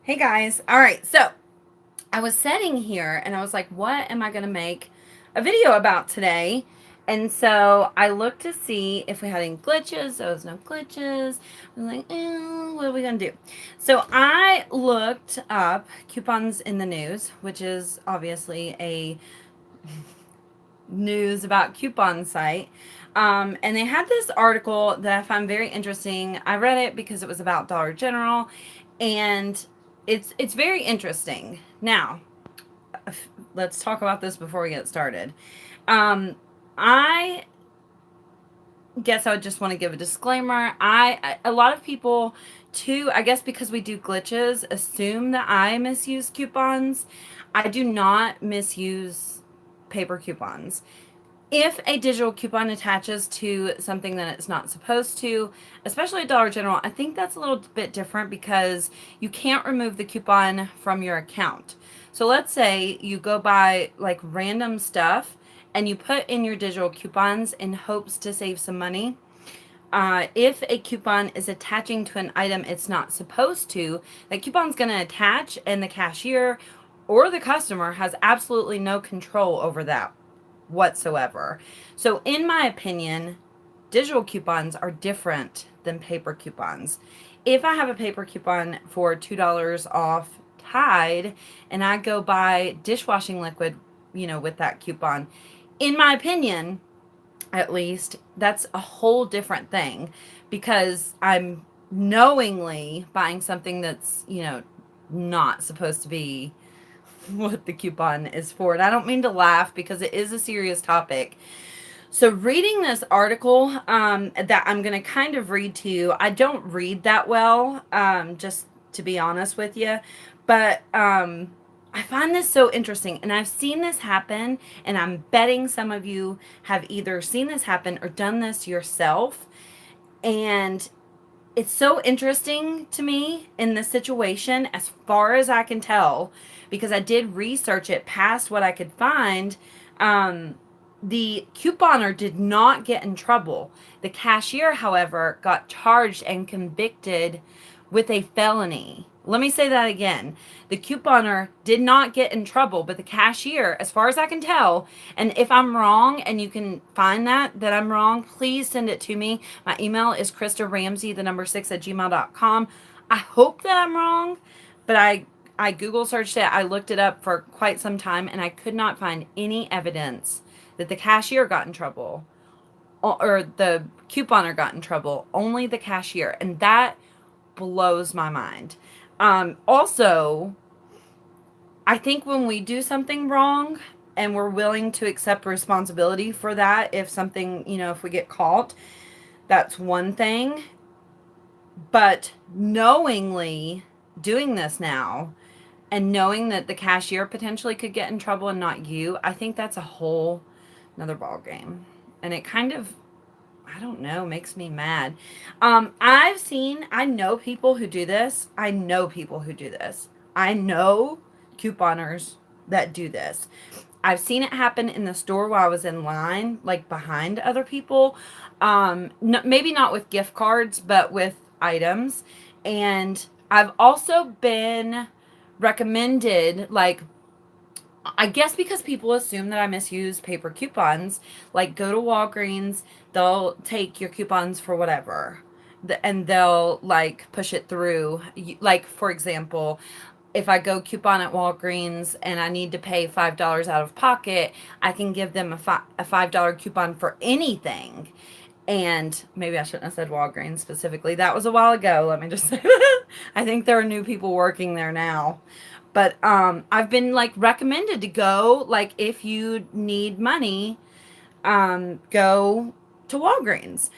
Hey guys. All right. So I was sitting here and I was like, what am I going to make a video about today? And so I looked to see if we had any glitches. There was no glitches. I was like, what are we going to do? So I looked up coupons in the news, which is obviously a news about coupon site. And they had this article that I found very interesting. I read it because it was about Dollar General, and it's very interesting. Now, let's talk about this before we get started. I guess I would just want to give a disclaimer. A lot of people too, I guess because we do glitches, assume that I misuse coupons. I do not misuse paper coupons. If a digital coupon attaches to something that it's not supposed to, especially at Dollar General, I think that's a little bit different because you can't remove the coupon from your account. So let's say you go buy like random stuff and you put in your digital coupons in hopes to save some money. If a coupon is attaching to an item it's not supposed to, that coupon's going to attach, and the cashier or the customer has absolutely no control over that whatsoever. So, in my opinion, digital coupons are different than paper coupons. If I have a paper coupon for $2 off Tide and I go buy dishwashing liquid, with that coupon, in my opinion, at least, that's a whole different thing because I'm knowingly buying something that's, not supposed to be what the coupon is for. And I don't mean to laugh because it is a serious topic. So, reading this article that I'm going to kind of read to you, I don't read that well, just to be honest with you. But I find this so interesting. And I've seen this happen. And I'm betting some of you have either seen this happen or done this yourself. And it's so interesting to me in this situation, as far as I can tell, because I did research it past what I could find. The couponer did not get in trouble. The cashier, however, got charged and convicted with a felony. Let me say that again. The couponer did not get in trouble, but the cashier, as far as I can tell, and if I'm wrong and you can find that I'm wrong, please send it to me. My email is KristaRamsey, the number 6 at gmail.com. I hope that I'm wrong, but I Google searched it. I looked it up for quite some time and I could not find any evidence that the cashier got in trouble or the couponer got in trouble. Only the cashier. And that blows my mind. Also, I think when we do something wrong and we're willing to accept responsibility for that, if something, if we get caught, that's one thing. But knowingly doing this now and knowing that the cashier potentially could get in trouble and not you, I think that's a whole another ball game. And it kind of, I don't know, makes me mad. I know people who do this. I know couponers that do this. I've seen it happen in the store while I was in line, like behind other people. Maybe not with gift cards, but with items. And I've also been recommended, like, I guess because people assume that I misuse paper coupons, like go to Walgreens, they'll take your coupons for whatever. And they'll like push it through. Like, for example, if I go coupon at Walgreens and I need to pay $5 out of pocket, I can give them a $5 coupon for anything. And maybe I shouldn't have said Walgreens specifically. That was a while ago. Let me just say that. I think there are new people working there now. But I've been like recommended to go, like, if you need money, go to Walgreens.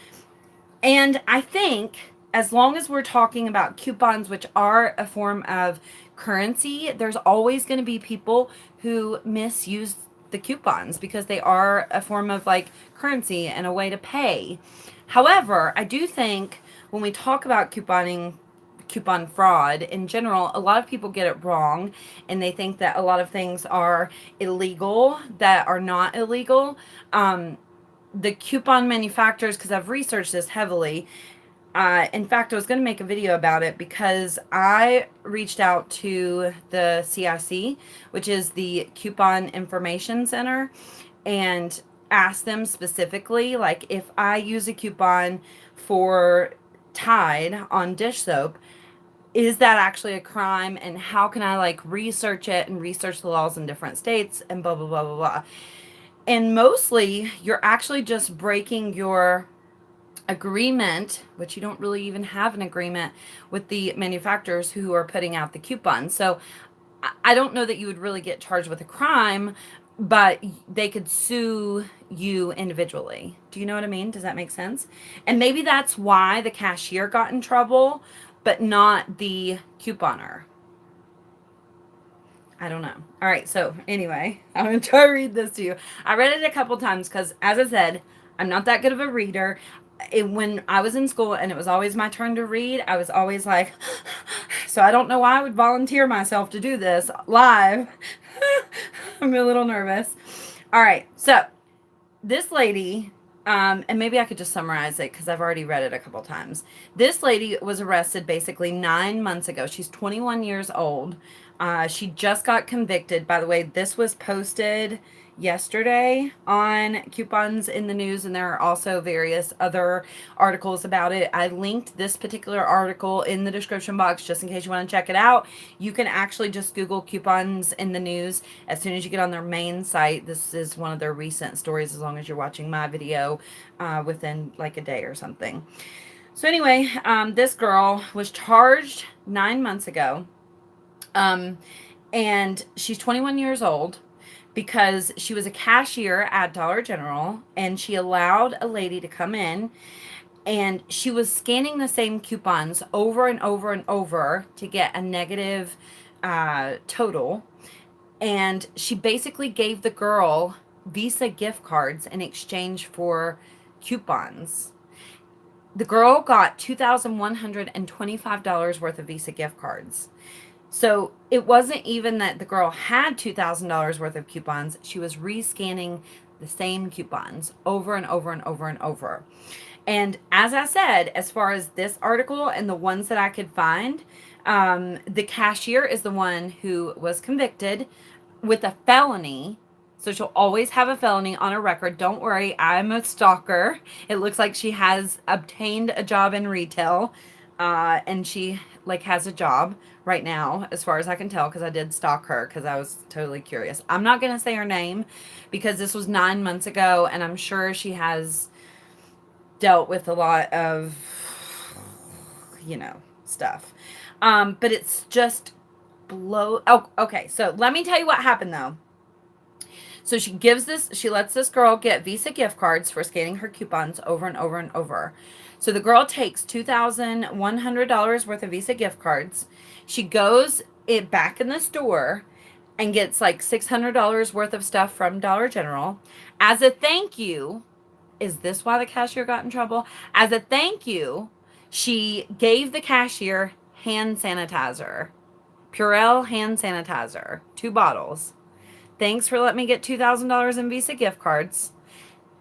And I think as long as we're talking about coupons, which are a form of currency, there's always going to be people who misuse the coupons because they are a form of like currency and a way to pay. However, I do think when we talk about coupon fraud in general, a lot of people get it wrong and they think that a lot of things are illegal that are not illegal. The coupon manufacturers, because I've researched this heavily, In fact, I was going to make a video about it because I reached out to the CIC, which is the Coupon Information Center, and asked them specifically, like, if I use a coupon for Tide on dish soap, is that actually a crime? And how can I like research it and research the laws in different states and blah, blah, blah, blah, blah. And mostly you're actually just breaking your agreement, which you don't really even have an agreement with the manufacturers who are putting out the coupons. So I don't know that you would really get charged with a crime, but they could sue you individually. Do you know what I mean? Does that make sense? And maybe that's why the cashier got in trouble, but not the couponer. I don't know. All right. So anyway, I'm going to try to read this to you. I read it a couple times because, as I said, I'm not that good of a reader. When I was in school and it was always my turn to read, I was always like, so I don't know why I would volunteer myself to do this live. I'm a little nervous. All right. So this lady, and maybe I could just summarize it because I've already read it a couple times. This lady was arrested basically 9 months ago. She's 21 years old. She just got convicted. By the way, this was posted yesterday on Coupons in the News, and there are also various other articles about it. I linked this particular article in the description box just in case you want to check it out. You can actually just Google Coupons in the News as soon as you get on their main site. This is one of their recent stories, as long as you're watching my video within like a day or something. So anyway, this girl was charged 9 months ago, and she's 21 years old, because she was a cashier at Dollar General and she allowed a lady to come in and she was scanning the same coupons over and over and over to get a negative total. And she basically gave the girl Visa gift cards in exchange for coupons. The girl got $2,125 worth of Visa gift cards. So it wasn't even that the girl had $2,000 worth of coupons. She was rescanning the same coupons over and over and over and over. And as I said, as far as this article and the ones that I could find, the cashier is the one who was convicted with a felony. So she'll always have a felony on her record. Don't worry, I'm a stalker. It looks like she has obtained a job in retail, and she like has a job right now, as far as I can tell, because I did stalk her because I was totally curious. I'm not going to say her name because this was 9 months ago, and I'm sure she has dealt with a lot of, stuff. But it's just Oh, okay. So let me tell you what happened, though. So she lets this girl get Visa gift cards for scanning her coupons over and over and over. So the girl takes $2,100 worth of Visa gift cards. She goes back in the store and gets like $600 worth of stuff from Dollar General. As a thank you, is this why the cashier got in trouble? As a thank you, she gave the cashier hand sanitizer, Purell hand sanitizer, 2 bottles. Thanks for letting me get $2,000 in Visa gift cards.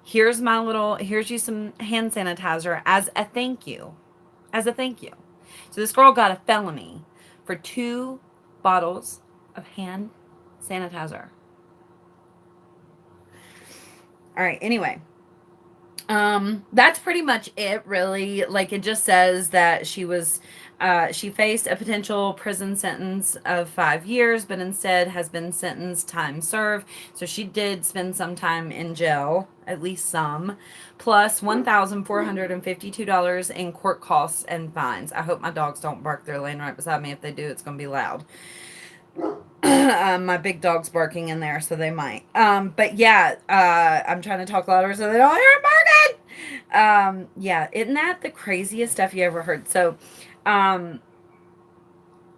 Here's you some hand sanitizer as a thank you. As a thank you. So this girl got a felony for 2 bottles of hand sanitizer. All right, anyway. That's pretty much it, really. Like, it just says that she faced a potential prison sentence of 5 years, but instead has been sentenced time served. So she did spend some time in jail, at least some, plus $1,452 in court costs and fines. I hope my dogs don't bark. They're laying right beside me. If they do, it's going to be loud. My big dog's barking in there, so they might. But yeah, I'm trying to talk louder so they don't hear it barking. Yeah, isn't that the craziest stuff you ever heard? So,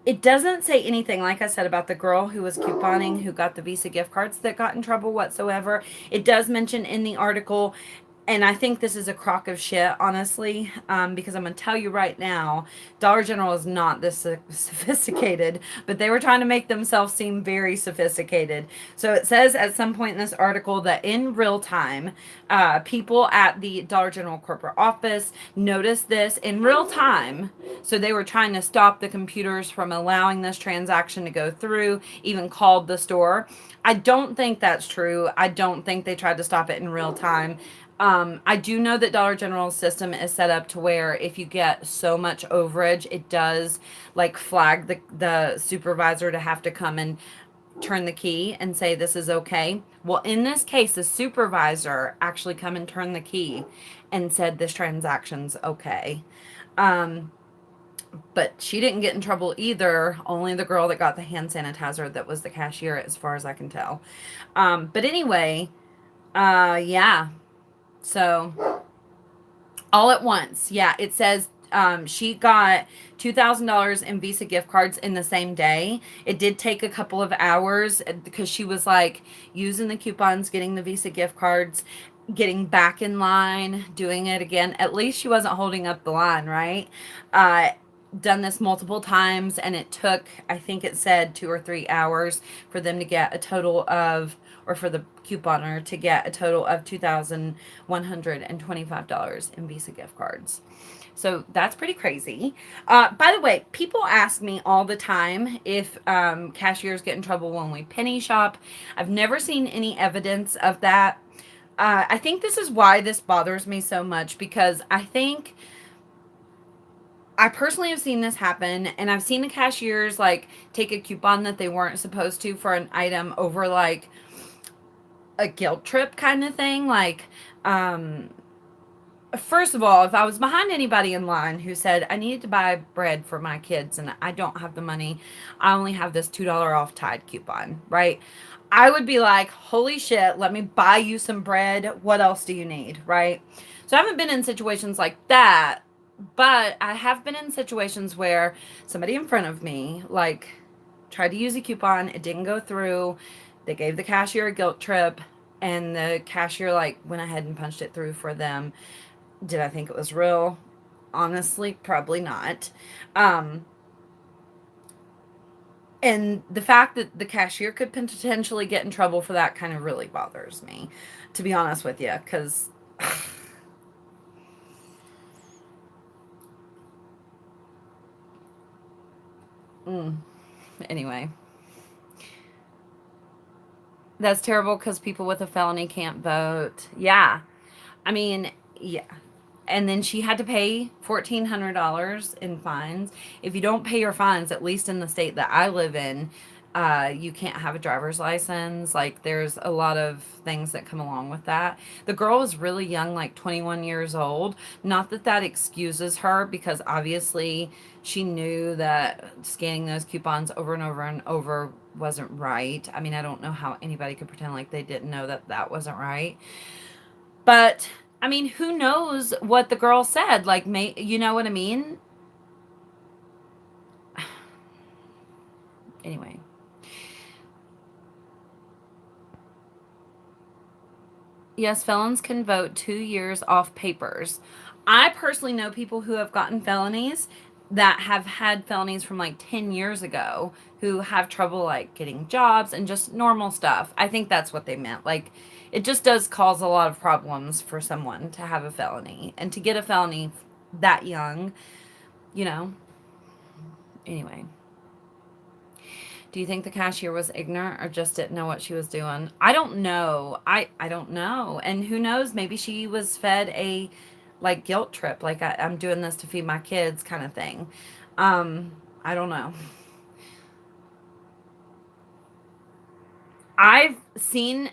it doesn't say anything, like I said, about the girl who was couponing, who got the Visa gift cards, that got in trouble whatsoever. It does mention in the article And I think this is a crock of shit, honestly, because I'm going to tell you right now, Dollar General is not this sophisticated, but they were trying to make themselves seem very sophisticated. So it says at some point in this article that in real time, people at the Dollar General corporate office noticed this in real time. So they were trying to stop the computers from allowing this transaction to go through, even called the store. I don't think that's true. I don't think they tried to stop it in real time. I do know that Dollar General's system is set up to where if you get so much overage, it does like flag the supervisor to have to come and turn the key and say this is okay. Well, in this case, the supervisor actually come and turned the key and said this transaction's okay. Um, but she didn't get in trouble either. Only the girl that got the hand sanitizer that was the cashier, as far as I can tell. But anyway, yeah. So all at once. Yeah, it says she got $2,000 in Visa gift cards in the same day. It did take a couple of hours because she was like using the coupons, getting the Visa gift cards, getting back in line, doing it again. At least she wasn't holding up the line, right? Done this multiple times, and it took, I think it said 2 or 3 hours for them to get a total of, or for the couponer to get a total of $2,125 in Visa gift cards. So that's pretty crazy. By the way, people ask me all the time if cashiers get in trouble when we penny shop. I've never seen any evidence of that. I think this is why this bothers me so much, because I personally have seen this happen, and I've seen the cashiers like take a coupon that they weren't supposed to for an item over like a guilt trip kind of thing. Like, first of all, if I was behind anybody in line who said I needed to buy bread for my kids and I don't have the money, I only have this $2 off Tide coupon, right? I would be like, holy shit, let me buy you some bread. What else do you need, right? So I haven't been in situations like that, but I have been in situations where somebody in front of me, like, tried to use a coupon. It didn't go through. They gave the cashier a guilt trip, and the cashier, like, went ahead and punched it through for them. Did I think it was real? Honestly, probably not. And the fact that the cashier could potentially get in trouble for that kind of really bothers me, to be honest with you, because anyway, that's terrible because people with a felony can't vote. Yeah. I mean, yeah. And then she had to pay $1,400 in fines. If you don't pay your fines, at least in the state that I live in, you can't have a driver's license. Like, there's a lot of things that come along with that. The girl was really young, like 21 years old. Not that that excuses her, because obviously she knew that scanning those coupons over and over and over wasn't right. I mean, I don't know how anybody could pretend like they didn't know that that wasn't right. But I mean, who knows what the girl said? Like, you know what I mean? Anyway. Yes, felons can vote 2 years off papers. I personally know people who have gotten felonies that have had felonies from like 10 years ago who have trouble like getting jobs and just normal stuff. I think that's what they meant. Like, it just does cause a lot of problems for someone to have a felony and to get a felony that young, you know. Anyway. Do you think the cashier was ignorant or just didn't know what she was doing? I don't know. I don't know. And who knows? Maybe she was fed a like guilt trip, like I'm doing this to feed my kids kind of thing. I don't know. I've seen,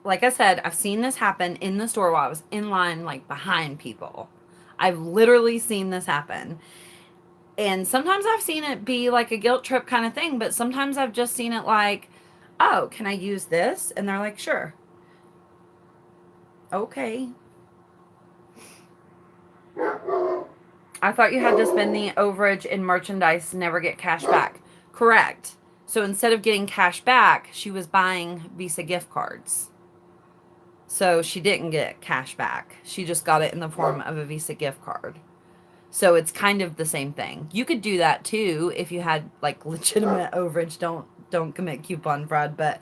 like I said, I've seen this happen in the store while I was in line, like behind people. I've literally seen this happen. And sometimes I've seen it be like a guilt trip kind of thing, but sometimes I've just seen it like, oh, can I use this? And they're like, sure. Okay. I thought you had to spend the overage in merchandise, never get cash back. Correct. So instead of getting cash back, she was buying Visa gift cards. So she didn't get cash back. She just got it in the form of a Visa gift card. So it's kind of the same thing. You could do that too if you had like legitimate overage. Don't commit coupon fraud, but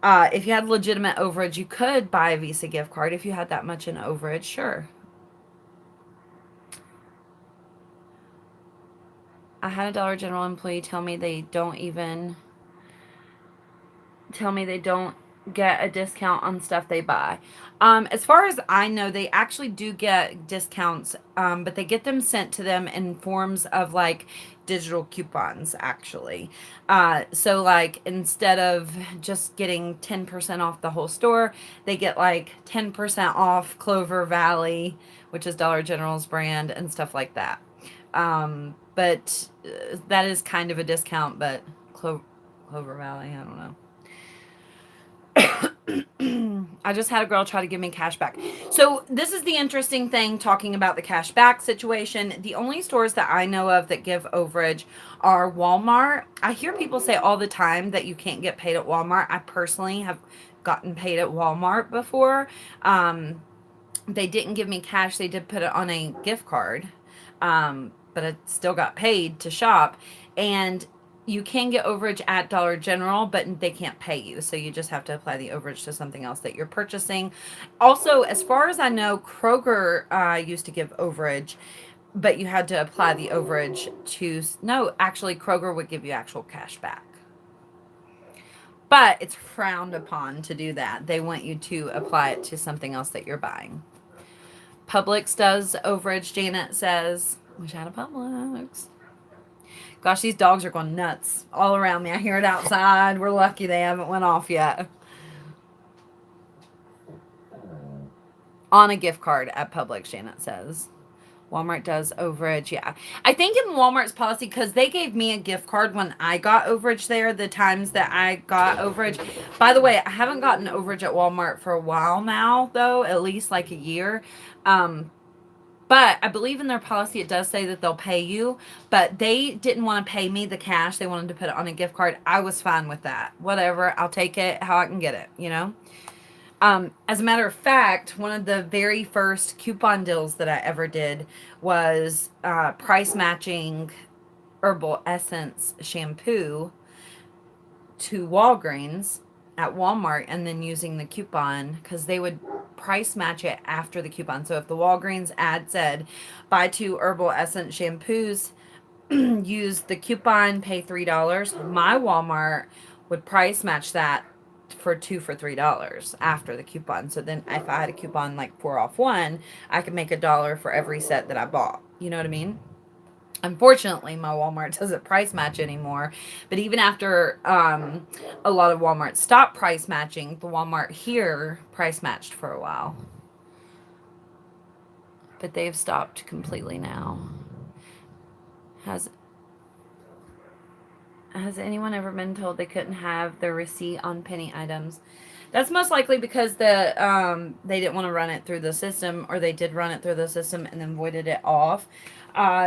if you had legitimate overage, you could buy a Visa gift card if you had that much in overage, sure. I had a Dollar General employee tell me they don't get a discount on stuff they buy. As far as I know, they actually do get discounts, but they get them sent to them in forms of like digital coupons, actually. So, like, instead of just getting 10% off the whole store, they get like 10% off Clover Valley, which is Dollar General's brand, and stuff like that. But that is kind of a discount, but Clover Valley, I don't know. I just had a girl try to give me cash back. So this is the interesting thing talking about the cash back situation. The only stores that I know of that give overage are Walmart. I hear people say all the time that you can't get paid at Walmart. I personally have gotten paid at Walmart before. They didn't give me cash. They did put it on a gift card. But I still got paid to shop. And you can get overage at Dollar General, but they can't pay you. So you just have to apply the overage to something else that you're purchasing. Also, as far as I know, Kroger used to give overage, but you had to apply the overage to, no, actually, Kroger would give you actual cash back. But it's frowned upon to do that. They want you to apply it to something else that you're buying. Publix does overage, Janet says. Wish I had a Publix. Gosh, these dogs are going nuts all around me. I hear it outside. We're lucky they haven't went off yet. On a gift card at Publix, Janet says. Walmart does overage, yeah. I think in Walmart's policy, because they gave me a gift card when I got overage there, the times that I got overage. By the way, I haven't gotten overage at Walmart for a while now, though, at least like a year. But I believe in their policy, it does say that they'll pay you, but they didn't want to pay me the cash. They wanted to put it on a gift card. I was fine with that. Whatever. I'll take it how I can get it, you know? As a matter of fact, one of the very first coupon deals that I ever did was price matching Herbal Essence shampoo to Walgreens at Walmart and then using the coupon because they would price match it after the coupon. So if the Walgreens ad said buy 2 Herbal Essence shampoos, use the coupon, pay $3, my Walmart would price match that for 2 for $3 after the coupon. So then if I had a coupon like 4 off 1, I could make $1 for every set that I bought. You know what I mean? Unfortunately, my Walmart doesn't price match anymore. But even after a lot of Walmart stopped price matching, the Walmart here price matched for a while. But they've stopped completely now. Has anyone ever been told they couldn't have their receipt on penny items? That's most likely because they didn't want to run it through the system, or they did run it through the system and then voided it off.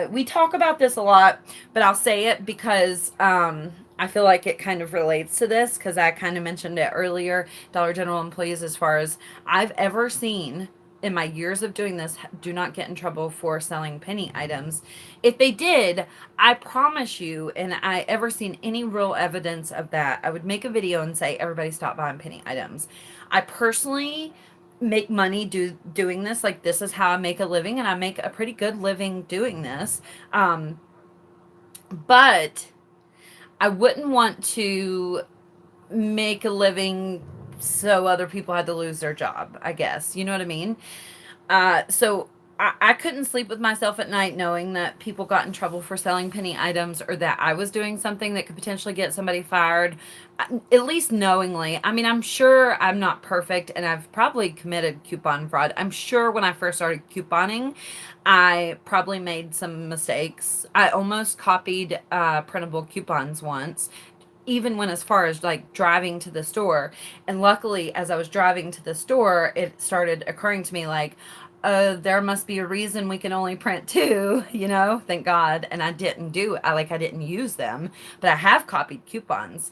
We talk about this a lot, but I'll say it because I feel like it kind of relates to this because I kind of mentioned it earlier. Dollar General employees, as far as I've ever seen in my years of doing this, do not get in trouble for selling penny items. If they did, I promise you, and I ever seen any real evidence of that, I would make a video and say, everybody stop buying penny items. I personally make money doing this. Like, this is how I make a living, and I make a pretty good living doing this. But I wouldn't want to make a living so other people had to lose their job, I guess. You know what I mean? So I couldn't sleep with myself at night knowing that people got in trouble for selling penny items, or that I was doing something that could potentially get somebody fired, at least knowingly. I mean, I'm sure I'm not perfect, and I've probably committed coupon fraud. I'm sure when I first started couponing, I probably made some mistakes. I almost copied printable coupons once, even when as far as like driving to the store. And luckily, as I was driving to the store, it started occurring to me like, there must be a reason we can only print 2, you know, thank God. And I didn't I didn't use them, but I have copied coupons.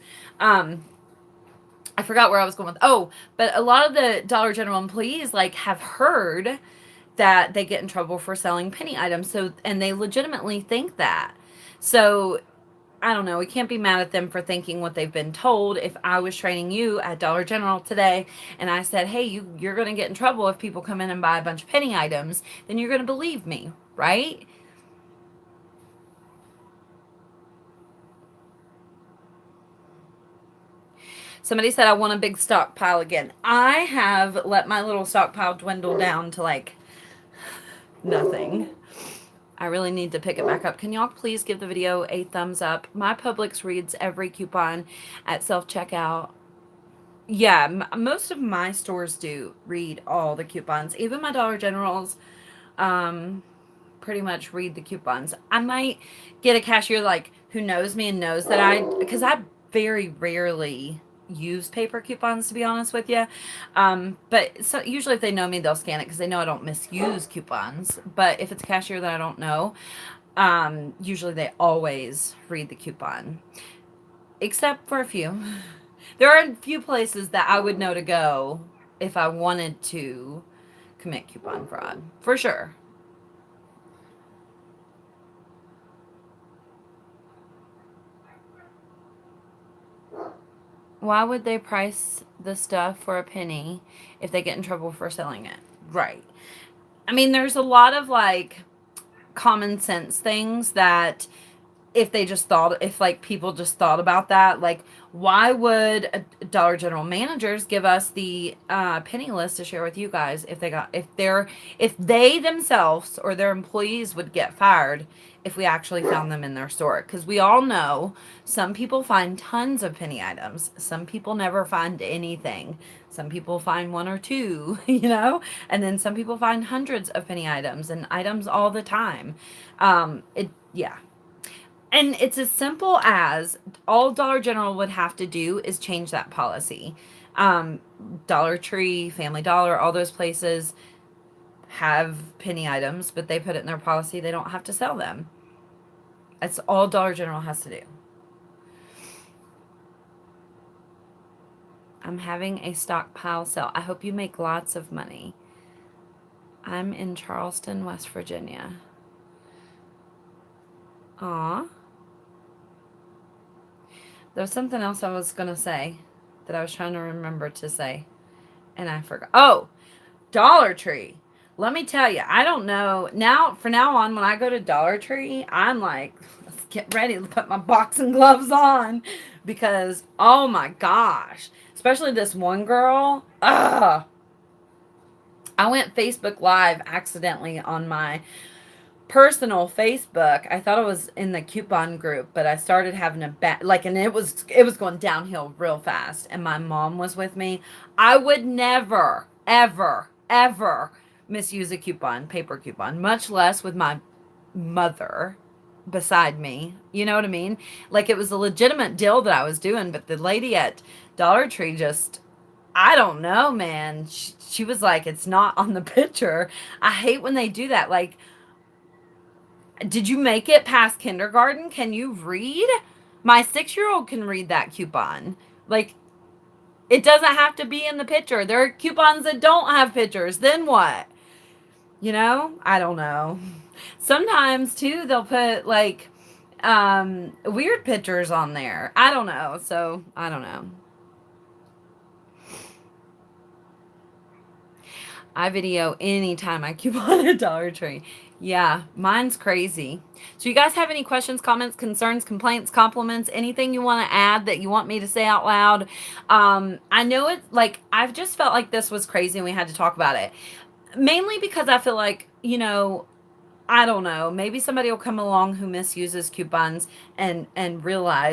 I forgot where I was going with. Oh, but a lot of the Dollar General employees like have heard that they get in trouble for selling penny items. So, and they legitimately think that. So, I don't know. We can't be mad at them for thinking what they've been told. If I was training you at Dollar General today and I said, "Hey, you're going to get in trouble if people come in and buy a bunch of penny items," then you're going to believe me, right? Somebody said I want a big stockpile again. I have let my little stockpile dwindle down to like nothing. I really need to pick it back up. Can y'all please give the video a thumbs up? My Publix reads every coupon at self-checkout. Yeah, most of my stores do read all the coupons. Even my Dollar Generals pretty much read the coupons. I might get a cashier like who knows me and knows that because I very rarely use paper coupons, to be honest with you. But so usually if they know me, they'll scan it because they know I don't misuse coupons. But if it's a cashier that I don't know, usually they always read the coupon, except for a few. There are a few places that I would know to go if I wanted to commit coupon fraud, for sure. Why would they price the stuff for a penny if they get in trouble for selling it? Right. I mean, there's a lot of like common sense things that if like people just thought about that, like why would Dollar General managers give us the penny list to share with you guys if they themselves or their employees would get fired if we actually found them in their store? Because we all know some people find tons of penny items, some people never find anything, some people find one or two, and then some people find hundreds of penny items and items all the time. Yeah. And it's as simple as all Dollar General would have to do is change that policy. Um, Dollar Tree, Family Dollar, all those places have penny items, but they put it in their policy. They don't have to sell them. That's all Dollar General has to do. I'm having a stockpile sale. I hope you make lots of money. I'm in Charleston, West Virginia. Aw. There was something else I was going to say that I was trying to remember to say, and I forgot. Oh, Dollar Tree. Let me tell you, I don't know. From now on, when I go to Dollar Tree, I'm like, let's get ready to put my boxing gloves on because, oh my gosh, especially this one girl. Ugh. I went Facebook Live accidentally on my personal Facebook. I thought it was in the coupon group, but I started having and it was going downhill real fast. And my mom was with me. I would never, ever, ever misuse a paper coupon, much less with my mother beside me. You know what I mean? Like it was a legitimate deal that I was doing, but the lady at Dollar Tree just, I don't know, man. She was like, it's not on the picture. I hate when they do that. Like, did you make it past kindergarten? Can you read? My 6-year-old can read that coupon. Like, it doesn't have to be in the picture. There are coupons that don't have pictures. Then what? I don't know. Sometimes, too, they'll put, like, weird pictures on there. I don't know. So, I don't know. I video anytime I coupon at Dollar Tree. Yeah, mine's crazy. So you guys have any questions, comments, concerns, complaints, compliments, anything you want to add that you want me to say out loud? I know I've just felt like this was crazy and we had to talk about it. Mainly because I feel like, I don't know, maybe somebody will come along who misuses coupons and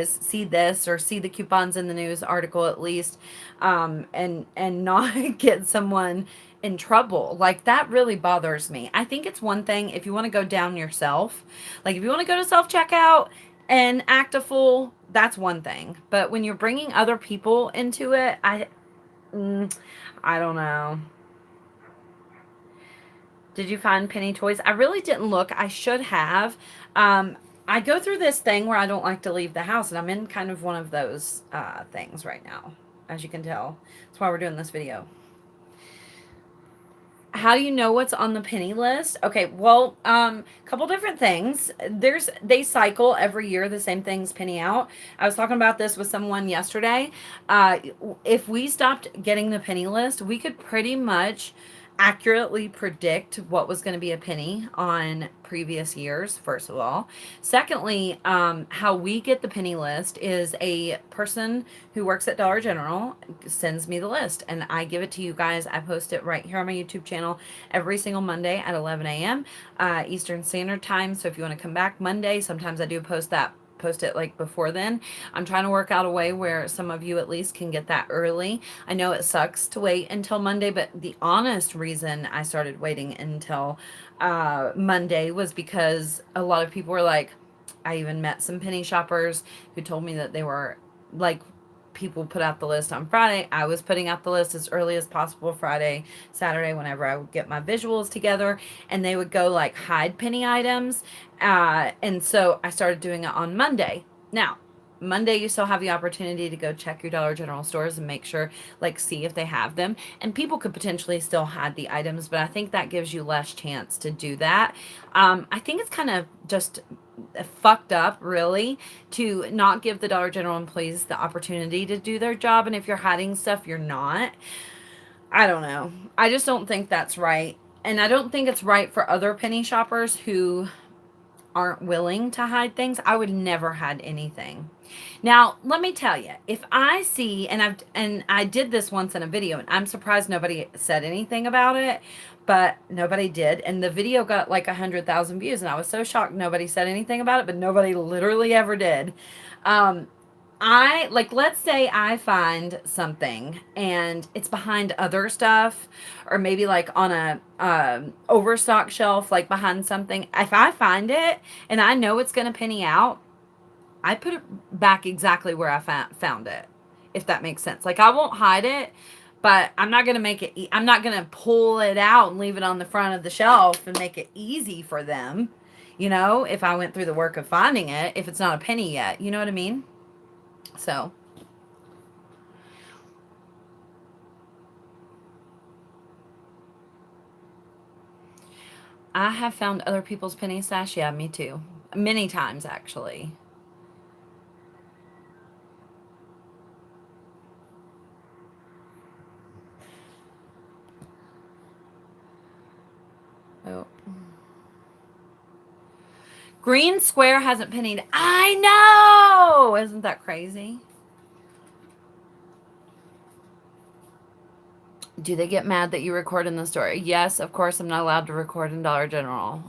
see this or see the coupons in the news article at least, and not get someone in trouble. Like that really bothers me. I think it's one thing if you want to go down yourself, like if you want to go to self checkout and act a fool, that's one thing. But when you're bringing other people into it, I don't know. Did you find penny toys? I really didn't look. I should have. I go through this thing where I don't like to leave the house, and I'm in kind of one of those things right now. as you can tell. That's why we're doing this video. How do you know what's on the penny list? Okay, well, couple different things. They cycle every year, the same things penny out. I was talking about this with someone yesterday. Uh, if we stopped getting the penny list, we could pretty much accurately predict what was going to be a penny on previous years, first of all. Secondly, how we get the penny list is a person who works at Dollar General sends me the list and I give it to you guys. I post it right here on my YouTube channel every single Monday at 11 a.m. Eastern Standard Time. So if you want to come back Monday, sometimes I do post it like before then. I'm trying to work out a way where some of you at least can get that early. I know it sucks to wait until Monday, but the honest reason I started waiting until Monday was because a lot of people were like, I even met some penny shoppers who told me that they were like, people put out the list on Friday. I was putting out the list as early as possible Friday, Saturday, whenever I would get my visuals together, and they would go like hide penny items. And so I started doing it on Monday. Now, Monday, you still have the opportunity to go check your Dollar General stores and make sure, like, see if they have them. And people could potentially still hide the items, but I think that gives you less chance to do that. I think it's kind of just fucked up, really, to not give the Dollar General employees the opportunity to do their job. And if you're hiding stuff, you're not. I don't know. I just don't think that's right. And I don't think it's right for other penny shoppers who aren't willing to hide things. I would never hide anything. Now, let me tell you, if I see, and I did this once in a video, and I'm surprised nobody said anything about it, but nobody did, and the video got like 100,000 views, and I was so shocked nobody said anything about it, but nobody literally ever did. I like, let's say I find something and it's behind other stuff, or maybe like on a overstock shelf, like behind something. If I find it and I know it's going to penny out, I put it back exactly where I found it, if that makes sense. Like, I won't hide it, but I'm not going to make it, I'm not going to pull it out and leave it on the front of the shelf and make it easy for them. You know, if I went through the work of finding it, if it's not a penny yet, you know what I mean? So, I have found other people's penny stash. Yeah, me too. Many times, actually. Oh. Green Square hasn't pennied. I know! Isn't that crazy? Do they get mad that you record in the store? Yes, of course, I'm not allowed to record in Dollar General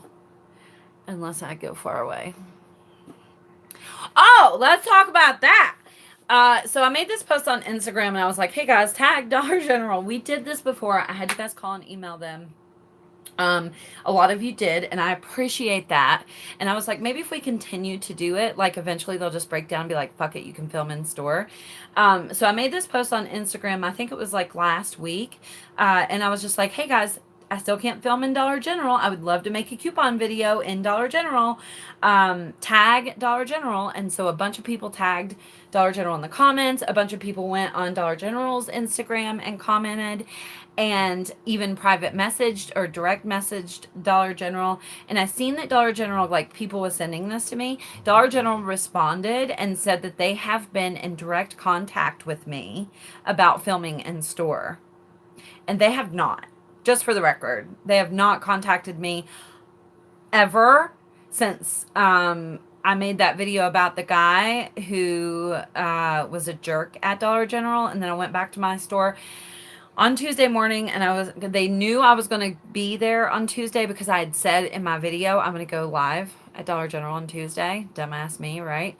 unless I go far away. Oh, let's talk about that. So I made this post on Instagram and I was like, hey guys, tag Dollar General. We did this before. I had you guys call and email them. A lot of you did, and I appreciate that. And I was like, maybe if we continue to do it, like eventually they'll just break down and be like, fuck it, you can film in store. So I made this post on Instagram, I think it was like last week. And I was just like, hey guys, I still can't film in Dollar General. I would love to make a coupon video in Dollar General. Tag Dollar General. And so a bunch of people tagged Dollar General in the comments. A bunch of people went on Dollar General's Instagram and commented, and even private messaged or direct messaged Dollar General. And I seen that Dollar General, like, people was sending this to me. Dollar General responded and said that they have been in direct contact with me about filming in store. And they have not. Just for the record, they have not contacted me ever since I made that video about the guy who was a jerk at Dollar General. And then I went back to my store on Tuesday morning, and they knew I was going to be there on Tuesday because I had said in my video I'm going to go live at Dollar General on Tuesday. Dumbass me, right?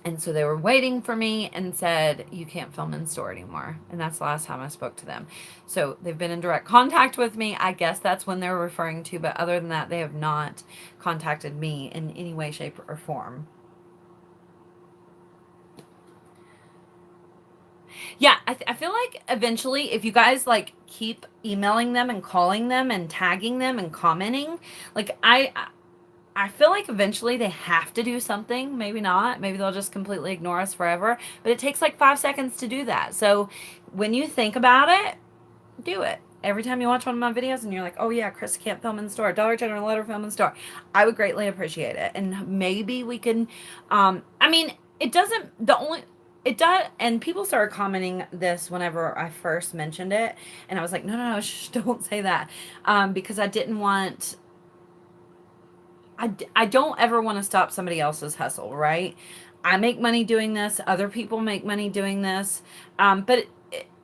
And so they were waiting for me and said, you can't film in store anymore. And that's the last time I spoke to them. So they've been in direct contact with me. I guess that's when they're referring to. But other than that, they have not contacted me in any way, shape, or form. Yeah, I feel like eventually, if you guys like keep emailing them and calling them and tagging them and commenting, like I feel like eventually they have to do something. Maybe not. Maybe they'll just completely ignore us forever. But it takes like 5 seconds to do that. So when you think about it, do it. Every time you watch one of my videos and you're like, oh yeah, Chris can't film in the store, Dollar General, let her film in the store, I would greatly appreciate it. And maybe we can, I mean, it doesn't, the only, it does, and people started commenting this whenever I first mentioned it. And I was like, no, no, no, shh, don't say that. Because I didn't want, I don't ever want to stop somebody else's hustle, right? I make money doing this. Other people make money doing this. But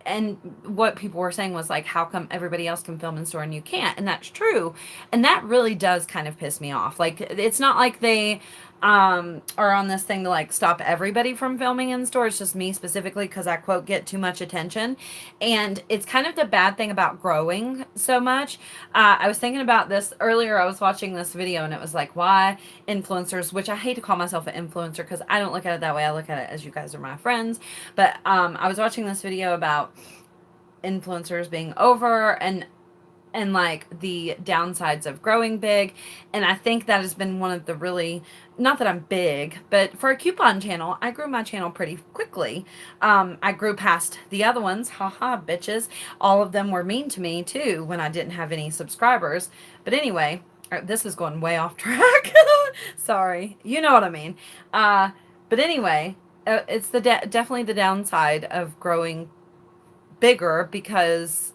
and what people were saying was like, how come everybody else can film in store and you can't? And that's true. And that really does kind of piss me off. Like, it's not like they are on this thing to like stop everybody from filming in store. It's just me specifically because I quote get too much attention. And it's kind of the bad thing about growing so much. I was thinking about this earlier. I was watching this video and it was like, why influencers, which I hate to call myself an influencer because I don't look at it that way. I look at it as you guys are my friends. But I was watching this video about influencers being over and like the downsides of growing big. And I think that has been one of the really, not that I'm big, but for a coupon channel, I grew my channel pretty quickly. I grew past the other ones. Haha, bitches. All of them were mean to me too when I didn't have any subscribers. But anyway, this is going way off track. Sorry. You know what I mean. But anyway, it's the definitely the downside of growing bigger because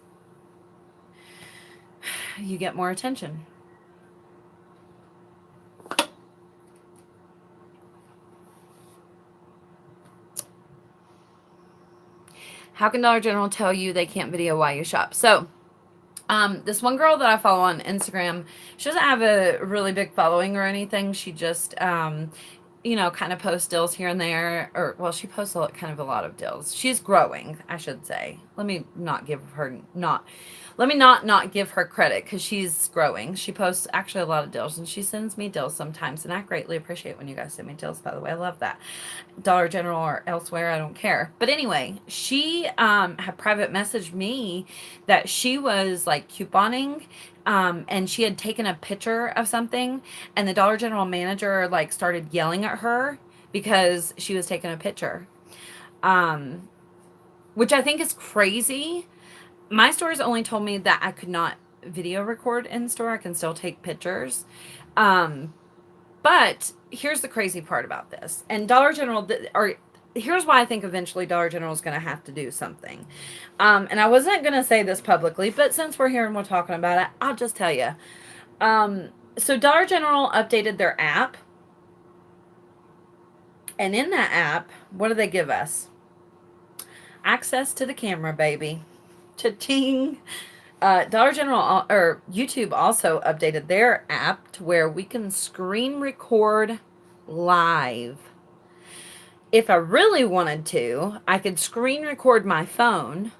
you get more attention. How can Dollar General tell you they can't video while you shop? So, this one girl that I follow on Instagram, she doesn't have a really big following or anything. She just, you know, kind of posts deals here and there. Or, well, she posts kind of a lot of deals. She's growing, I should say. Let me not give her give her credit because she's growing. She posts actually a lot of deals and she sends me deals sometimes. And I greatly appreciate when you guys send me deals, by the way. I love that. Dollar General or elsewhere, I don't care. But anyway, she had private messaged me that she was like couponing and she had taken a picture of something and the Dollar General manager like started yelling at her because she was taking a picture, which I think is crazy. My stores only told me that I could not video record in store. I can still take pictures. But here's the crazy part about this. And Dollar General, here's why I think eventually Dollar General is going to have to do something. And I wasn't going to say this publicly, but since we're here and we're talking about it, I'll just tell you. So Dollar General updated their app. And in that app, what do they give us? Access to the camera, baby. Cha-ching. Dollar General or YouTube also updated their app to where we can screen record live. If I really wanted to, I could screen record my phone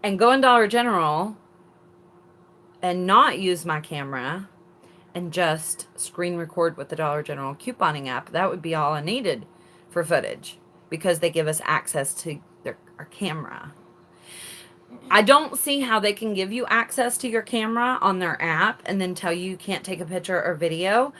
and go in Dollar General and not use my camera and just screen record with the Dollar General couponing app. That would be all I needed for footage because they give us access to our camera. I don't see how they can give you access to your camera on their app and then tell you can't take a picture or video.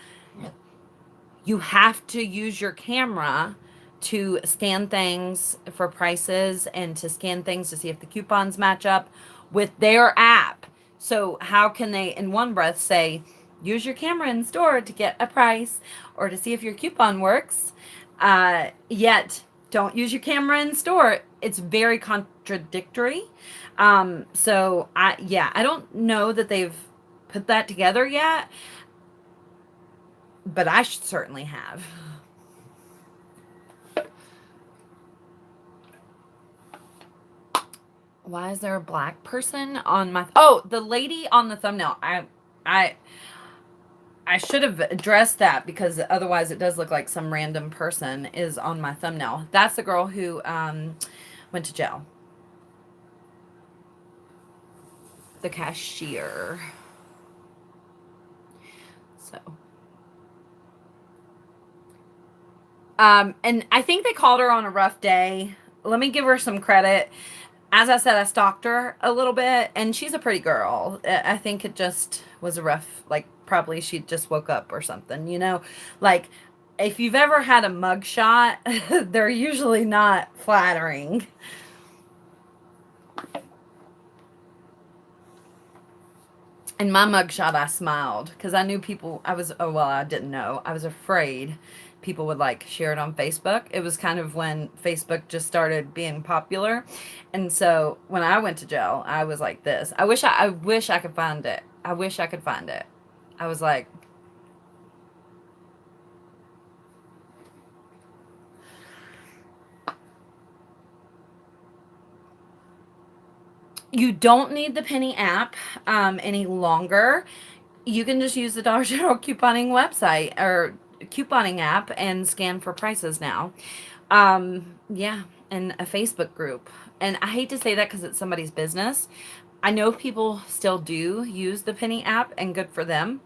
You have to use your camera to scan things for prices and to scan things to see if the coupons match up with their app. So how can they in one breath say, use your camera in store to get a price or to see if your coupon works, yet don't use your camera in store? It's very contradictory. So I don't know that they've put that together yet, but I certainly have. Why is there a black person on my, the lady on the thumbnail. I should have addressed that because otherwise it does look like some random person is on my thumbnail. That's the girl who, went to jail. The cashier. So. And I think they called her on a rough day. Let me give her some credit. As I said, I stalked her a little bit, and she's a pretty girl. I think it just was a rough, like, probably she just woke up or something, you know? Like, if you've ever had a mug shot, they're usually not flattering. In my mugshot, I smiled because I knew people. I didn't know. I was afraid people would like share it on Facebook. It was kind of when Facebook just started being popular. And so when I went to jail, I was like this. I wish I could find it. I wish I could find it. I was like, you don't need the Penny app any longer. You can just use the Dollar General couponing website or couponing app and scan for prices now. Yeah, and a Facebook group. And I hate to say that because it's somebody's business. I know people still do use the Penny app, and good for them.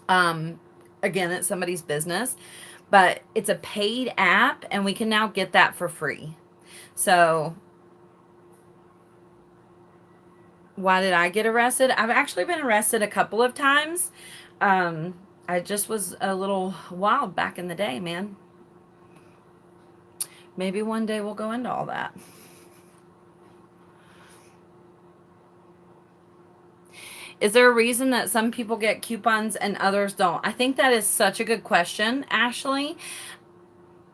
Um, Again, it's somebody's business, but it's a paid app, and we can now get that for free. So why did I get arrested? I've actually been arrested a couple of times. Um, I just was a little wild back in the day, man. Maybe one day we'll go into all that. Is there a reason that some people get coupons and others don't? I think that is such a good question, Ashley.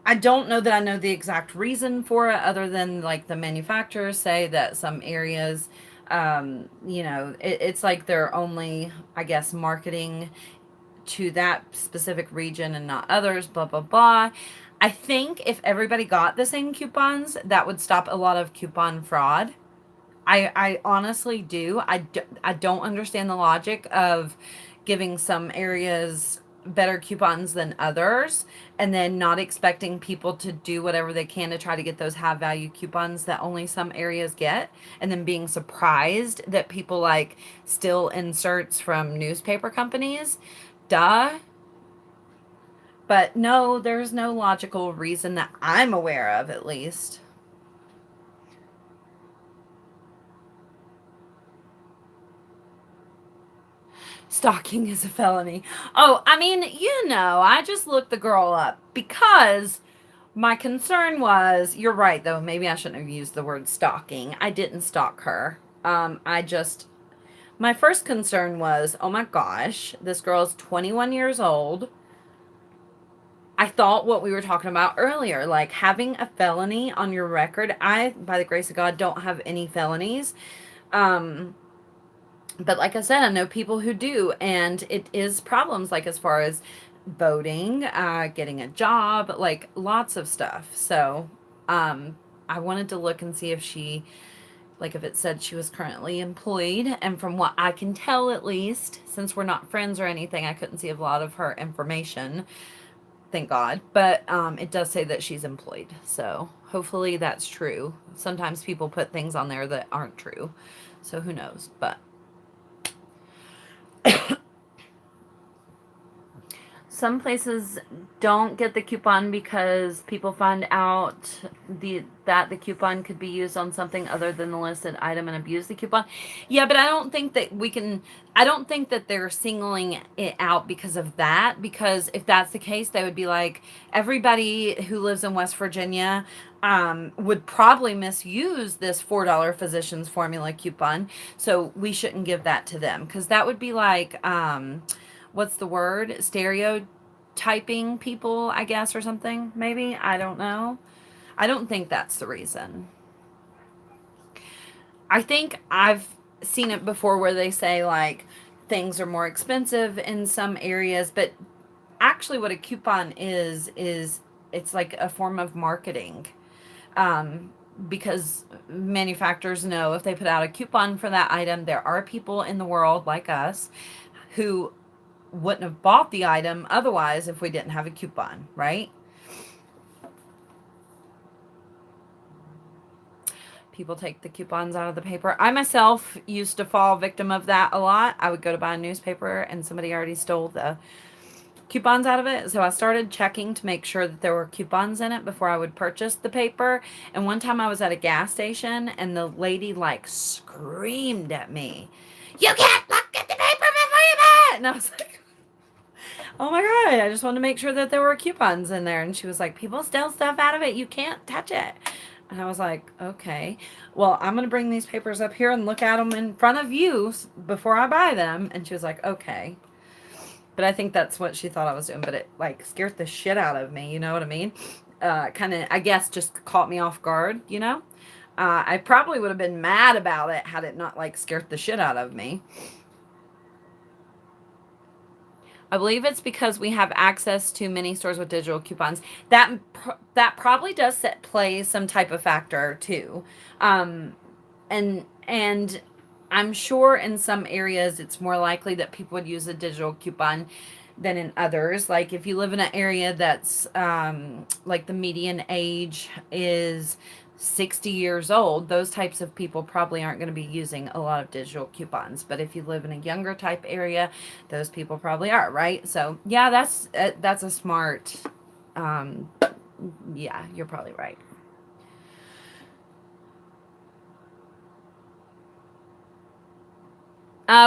I don't know that I know the exact reason for it, other than like the manufacturers say that some areas, it's like they're only, I guess, marketing to that specific region and not others, blah, blah, blah. I think if everybody got the same coupons, that would stop a lot of coupon fraud. I honestly do. I don't understand the logic of giving some areas better coupons than others and then not expecting people to do whatever they can to try to get those high value coupons that only some areas get, and then being surprised that people like steal inserts from newspaper companies. Duh. But no, there's no logical reason that I'm aware of, at least. Stalking is a felony. Oh, I mean, I just looked the girl up because my concern was, you're right though, maybe I shouldn't have used the word stalking. I didn't stalk her. My first concern was, oh my gosh, this girl's 21 years old. I thought what we were talking about earlier, like having a felony on your record. I, by the grace of God, don't have any felonies. Um, but like I said, I know people who do, and it is problems like as far as voting, getting a job, like lots of stuff. So, I wanted to look and see if she, like if it said she was currently employed, and from what I can tell, at least, since we're not friends or anything, I couldn't see a lot of her information. Thank God. But it does say that she's employed. So hopefully that's true. Sometimes people put things on there that aren't true. So who knows? But some places don't get the coupon because people find out that the coupon could be used on something other than the listed item and abuse the coupon. Yeah, but I don't think that I don't think that they're singling it out because of that, because if that's the case, they would be like, everybody who lives in West Virginia would probably misuse this $4 physicians formula coupon, so we shouldn't give that to them, because that would be like what's the word? Stereotyping people, I guess, or something, maybe. I don't know. I don't think that's the reason. I think I've seen it before where they say, like, things are more expensive in some areas, but actually, what a coupon is it's like a form of marketing. Because manufacturers know if they put out a coupon for that item, there are people in the world like us who wouldn't have bought the item otherwise if we didn't have a coupon, right? People take the coupons out of the paper. I myself used to fall victim of that a lot. I would go to buy a newspaper and somebody already stole the coupons out of it. So I started checking to make sure that there were coupons in it before I would purchase the paper. And one time I was at a gas station and the lady like screamed at me, "You can't look at the paper before you buy it!" And I was like, Oh my God, I just wanted to make sure that there were coupons in there. And she was like, people steal stuff out of it. You can't touch it. And I was like, okay, well, I'm going to bring these papers up here and look at them in front of you before I buy them. And she was like, okay. But I think that's what she thought I was doing. But it like scared the shit out of me. You know what I mean? Kind of, I guess, just caught me off guard, you know? I probably would have been mad about it had it not like scared the shit out of me. I believe it's because we have access to many stores with digital coupons. That probably does play some type of factor too, and I'm sure in some areas it's more likely that people would use a digital coupon than in others. Like if you live in an area that's like the median age is 60 years old, those types of people probably aren't going to be using a lot of digital coupons. But if you live in a younger type area, those people probably are, right? So yeah, that's a smart. Um, yeah, you're probably right.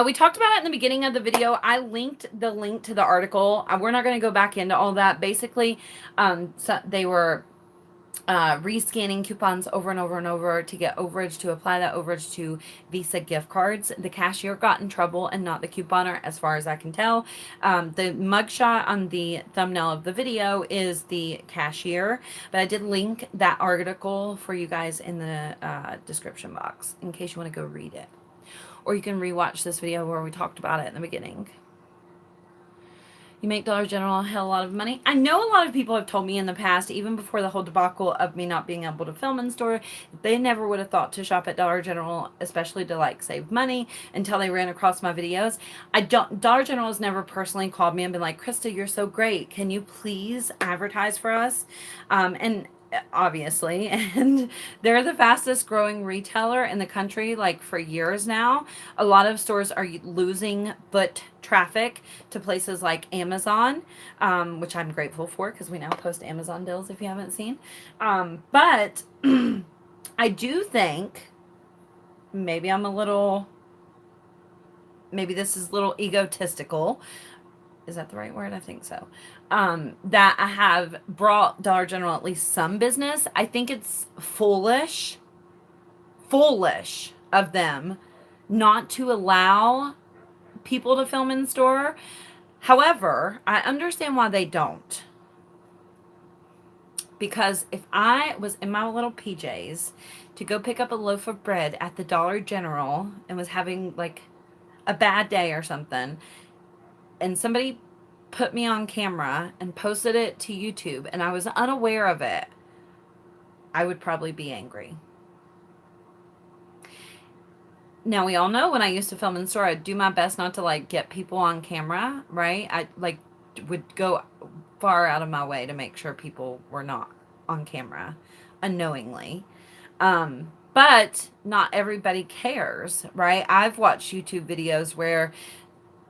We talked about it in the beginning of the video. I linked the link to the article. We're not going to go back into all that. Basically, so they were rescanning coupons over and over and over to get overage, to apply that overage to Visa gift cards. The cashier got in trouble and not the couponer, as far as I can tell. The mugshot on the thumbnail of the video is the cashier, but I did link that article for you guys in the description box in case you want to go read it. Or you can rewatch this video where we talked about it in the beginning. You make Dollar General a hell lot of money. I know a lot of people have told me in the past, even before the whole debacle of me not being able to film in store, they never would have thought to shop at Dollar General, especially to like save money, until they ran across my videos. Dollar General has never personally called me and been like, Krista, you're so great. Can you please advertise for us? And obviously, and they're the fastest growing retailer in the country, like for years now. A lot of stores are losing foot traffic to places like Amazon, which I'm grateful for because we now post Amazon deals if you haven't seen. But I do think maybe maybe this is a little egotistical. Is that the right word? I think so. That I have brought Dollar General at least some business. I think it's foolish of them not to allow people to film in store. However, I understand why they don't. Because if I was in my little PJs to go pick up a loaf of bread at the Dollar General and was having like a bad day or something, and somebody put me on camera and posted it to YouTube and I was unaware of it, I would probably be angry. Now, we all know when I used to film in the store, I'd do my best not to like get people on camera, right? I like would go far out of my way to make sure people were not on camera unknowingly. But not everybody cares, right? I've watched YouTube videos where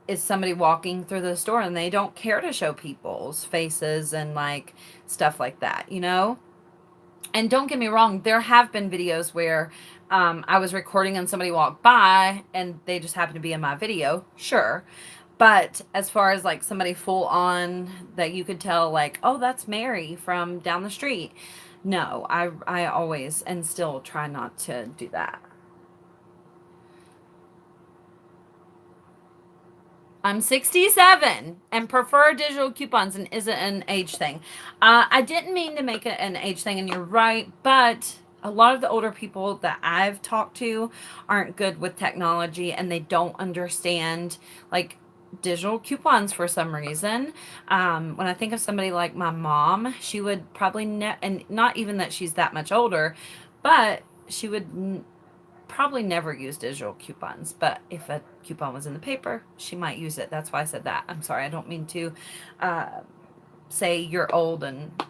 is somebody walking through the store and they don't care to show people's faces and like stuff like that, you know? And don't get me wrong, there have been videos where I was recording and somebody walked by and they just happened to be in my video, sure. But as far as like somebody full on that you could tell like, oh, that's Mary from down the street. No, I always and still try not to do that. I'm 67 and prefer digital coupons and isn't an age thing. I didn't mean to make it an age thing, and you're right, but a lot of the older people that I've talked to aren't good with technology and they don't understand like digital coupons for some reason. When I think of somebody like my mom, she would probably, and not even that she's that much older, but she would probably never use digital coupons, but if a coupon was in the paper, she might use it. That's why I said that. I'm sorry, I don't mean to say you're old and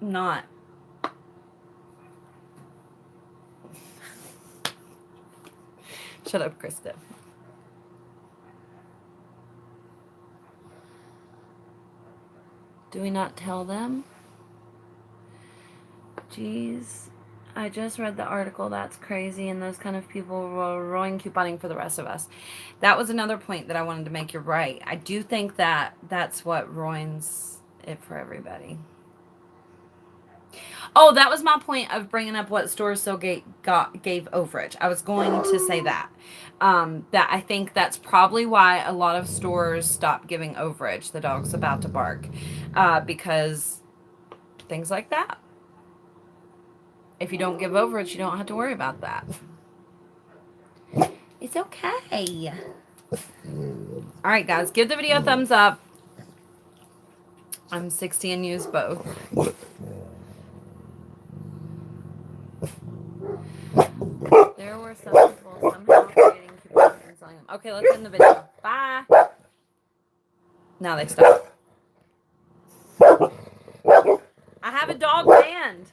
not. Shut up, Krista. Do we not tell them? Jeez. I just read the article. That's crazy. And those kind of people will ruin couponing for the rest of us. That was another point that I wanted to make. You're right. I do think that that's what ruins it for everybody. Oh, that was my point of bringing up what stores still gave overage. I was going to say that. That I think that's probably why a lot of stores stopped giving overage. The dog's about to bark. Because things like that. If you don't give overage, you don't have to worry about that. It's okay. All right, guys, give the video a thumbs up. I'm 60 and use both. There were some people somehow creating coupons and selling them. Okay, let's end the video. Bye. Now they stop. I have a dog band.